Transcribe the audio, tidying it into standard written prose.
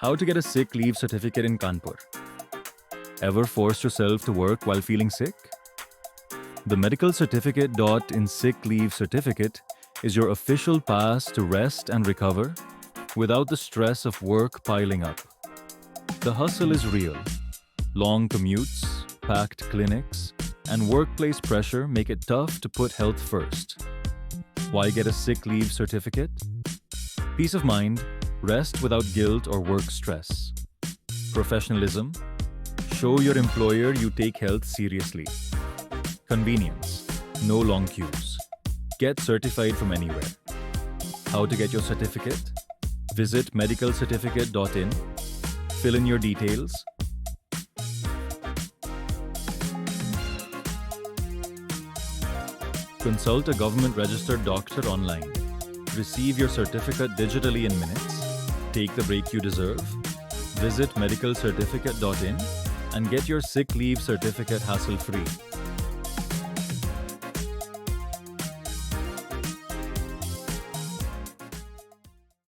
How to get a sick leave certificate in Kanpur. Ever forced yourself to work while feeling sick? The medical certificate in sick leave certificate is your official pass to rest and recover without the stress of work piling up. The hustle is real. Long commutes, packed clinics, and workplace pressure make it tough to put health first. Why get a sick leave certificate? Peace of mind, rest without guilt or work stress. Professionalism, show your employer you take health seriously. Convenience, no long queues. Get certified from anywhere. How to get your certificate? Visit medicalcertificate.in, fill in your details. Consult a government-registered doctor online. Receive your certificate digitally in minutes. Take the break you deserve. Visit medicalcertificate.in and get your sick leave certificate hassle-free.